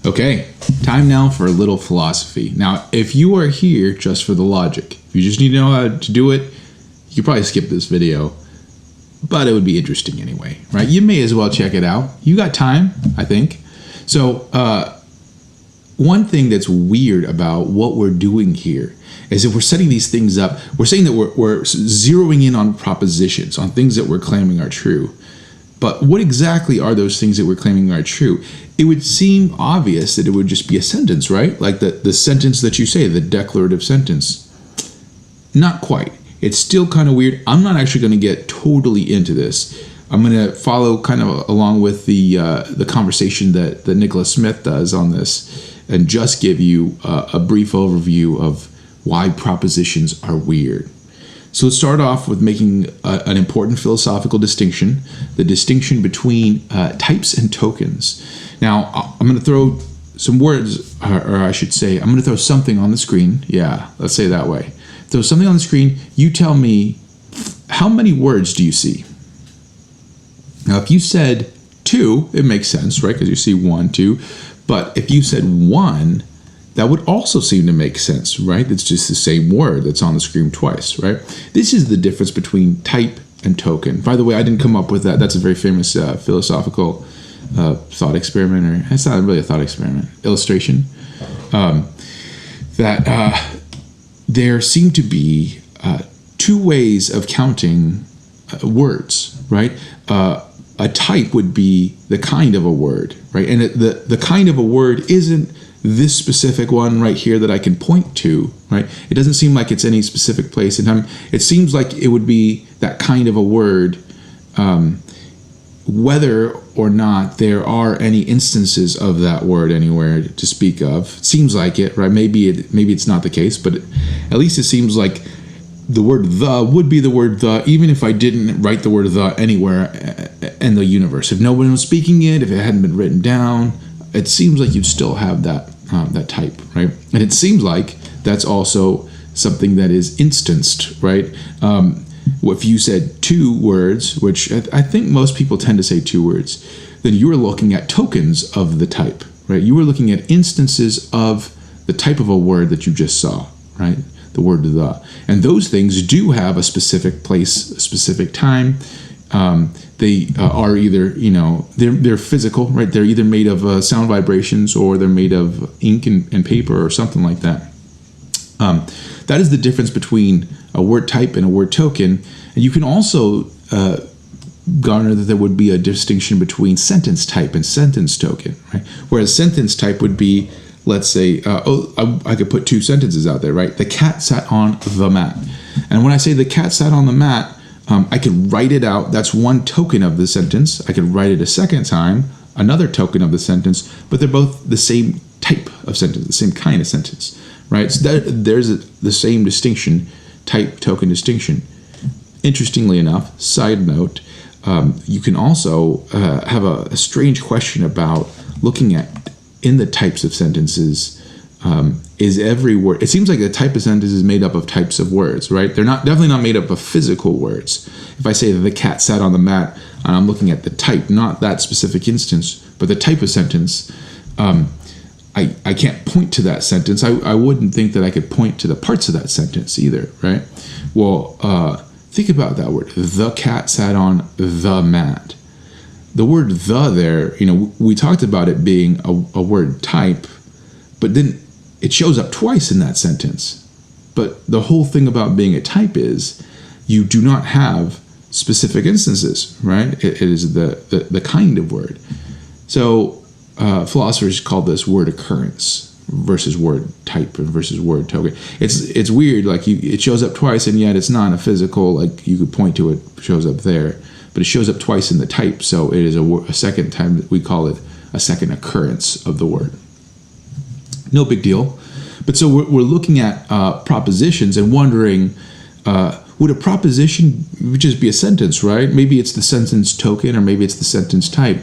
Okay, time now for a little philosophy. Now, if you are here just for the logic, if you just need to know how to do it, you could probably skip this video, but it would be interesting anyway, right? You may as well check it out. You got time, I think. So, one thing that's weird about what we're doing here is if we're setting these things up, we're saying that we're zeroing in on propositions, on things that we're claiming are true. But what exactly are those things that we're claiming are true? It would seem obvious that it would just be a sentence, right? Like the sentence that you say, the declarative sentence. Not quite. It's still kind of weird. I'm not actually going to get totally into this. I'm going to follow kind of along with the conversation that Nicholas Smith does on this and just give you a brief overview of why propositions are weird. So let's start off with making an important philosophical distinction, the distinction between types and tokens. Now, I'm going to throw some words, or I should say, I'm going to throw something on the screen. Yeah, let's say it that way. Throw something on the screen. You tell me, how many words do you see? Now, if you said 2, it makes sense, right? Because you see 1, 2. But if you said 1, that would also seem to make sense, right? It's just the same word that's on the screen twice, right? This is the difference between type and token. By the way, I didn't come up with that. That's a very famous philosophical thought experiment, or it's not really a thought experiment, illustration, that there seem to be 2 ways of counting words, right? A type would be the kind of a word, right? And the kind of a word isn't this specific one right here that I can point to, right? It doesn't seem like it's any specific place in time. It seems like it would be that kind of a word, whether or not there are any instances of that word anywhere to speak of. It seems like it, right? Maybe it's not the case, but at least it seems like the word the would be the word the, even if I didn't write the word the anywhere in the universe. If no one was speaking it, if it hadn't been written down, it seems like you'd still have that type, right? And it seems like that's also something that is instanced, right? If you said 2 words, which I think most people tend to say 2 words, then you were looking at tokens of the type, right? You were looking at instances of the type of a word that you just saw, right? The word the. And those things do have a specific place, a specific time. They are either, they're physical, right? They're either made of sound vibrations or they're made of ink and paper or something like that. That is the difference between a word type and a word token. And you can also garner that there would be a distinction between sentence type and sentence token, right? Whereas sentence type would be, let's say, I could put 2 sentences out there, right? The cat sat on the mat. And when I say the cat sat on the mat, I could write it out. That's one token of the sentence. I could write it a second time, another token of the sentence, but they're both the same type of sentence, the same kind of sentence, right? So there's the same distinction, type, token distinction. Interestingly enough, side note, you can also have a strange question about looking at in the types of sentences. Is every word? It seems like a type of sentence is made up of types of words, right? They're definitely not made up of physical words. If I say that the cat sat on the mat, and I'm looking at the type, not that specific instance, but the type of sentence, I can't point to that sentence. I wouldn't think that I could point to the parts of that sentence either, right? Well, think about that word. The cat sat on the mat. The word the there, we talked about it being a word type, but then it shows up twice in that sentence. But the whole thing about being a type is you do not have specific instances, right? It is the kind of word. So philosophers call this word occurrence versus word type and versus word token. It's weird, like it shows up twice and yet it's not a physical, like you could point to it, shows up there, but it shows up twice in the type, so it is a second time that we call it a second occurrence of the word. No big deal. But so we're looking at propositions and wondering, would a proposition just be a sentence, right? Maybe it's the sentence token or maybe it's the sentence type.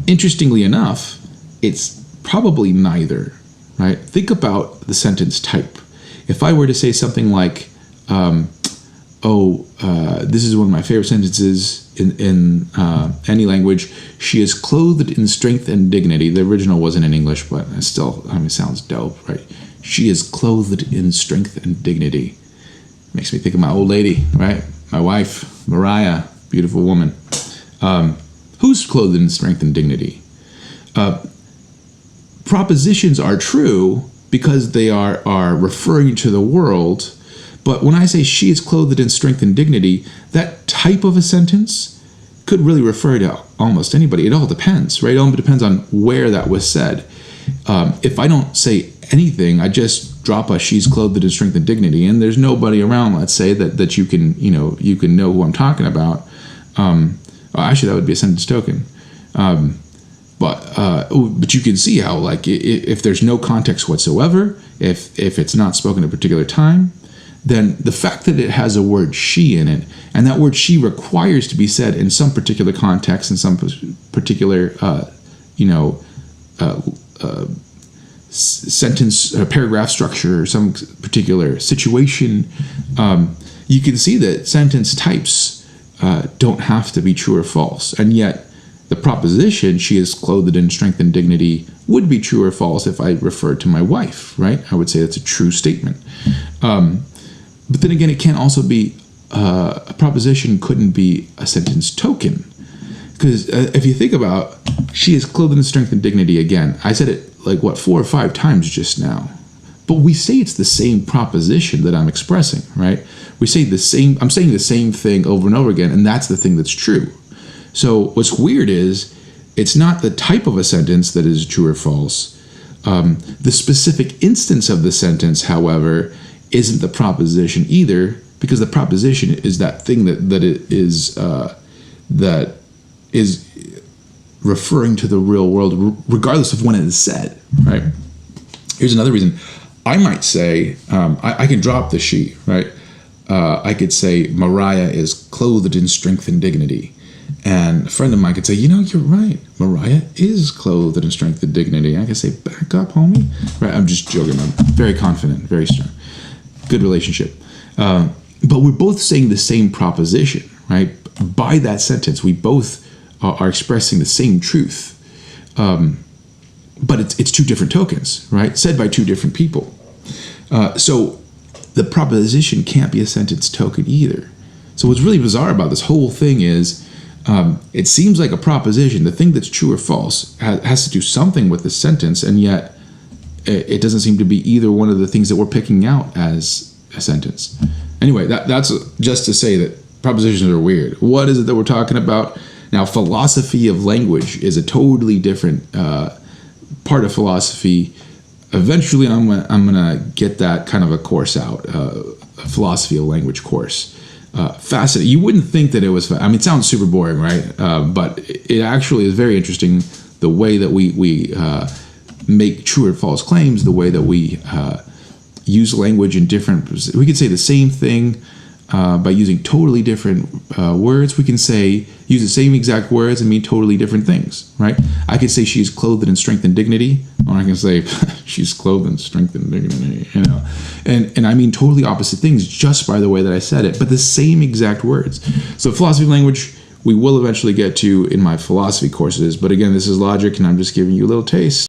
Interestingly enough, it's probably neither, right? Think about the sentence type. If I were to say something like, this is one of my favorite sentences, in any language. She is clothed in strength and dignity. The original wasn't in English, but it still, it sounds dope, right? She is clothed in strength and dignity. Makes me think of my old lady, right? My wife, Mariah, beautiful woman. Who's clothed in strength and dignity? Propositions are true because they are referring to the world. But when I say she is clothed in strength and dignity, that type of a sentence could really refer to almost anybody. It all depends, right? It all depends on where that was said. If I don't say anything, I just drop a she's clothed in strength and dignity, and there's nobody around, let's say, that you can know who I'm talking about. Actually, that would be a sentence token. But you can see how, like, if there's no context whatsoever, if it's not spoken at a particular time, then the fact that it has a word she in it, and that word she requires to be said in some particular context, in some particular, sentence, paragraph structure, or some particular situation, you can see that sentence types don't have to be true or false. And yet, the proposition, she is clothed in strength and dignity, would be true or false if I referred to my wife, right? I would say that's a true statement. But then again, it can also be, a proposition couldn't be a sentence token. Because if you think about, she is clothed in strength and dignity again. I said it like, 4 or 5 times just now. But we say it's the same proposition that I'm expressing, right? We say I'm saying the same thing over and over again, and that's the thing that's true. So what's weird is, it's not the type of a sentence that is true or false. The specific instance of the sentence, however, isn't the proposition either, because the proposition is that thing that is referring to the real world, regardless of when it is said, right? Here's another reason. I might say, I can drop the she, right? I could say, Mariah is clothed in strength and dignity. And a friend of mine could say, you're right. Mariah is clothed in strength and dignity. I could say, back up, homie. Right? I'm just joking. I'm very confident, very strong. Good relationship. But we're both saying the same proposition, right? By that sentence, we both are expressing the same truth. But it's 2 different tokens, right? Said by 2 different people. So the proposition can't be a sentence token either. So what's really bizarre about this whole thing is, it seems like a proposition, the thing that's true or false, has to do something with the sentence, and yet it doesn't seem to be either one of the things that we're picking out as a sentence. Anyway, that's just to say that propositions are weird. What is it that we're talking about? Now, philosophy of language is a totally different part of philosophy. Eventually, I'm gonna get that kind of a course out, a philosophy of language course. Fascinating. You wouldn't think that it was. It sounds super boring, right? But it actually is very interesting. The way that we make true or false claims, the way that we use language in different. We could say the same thing by using totally different words. We can use the same exact words and mean totally different things, right? I could say she's clothed in strength and dignity, or I can say she's clothed in strength and dignity, and I mean totally opposite things just by the way that I said it, but the same exact words. So philosophy of language, we will eventually get to in my philosophy courses, but again, this is logic, and I'm just giving you a little taste.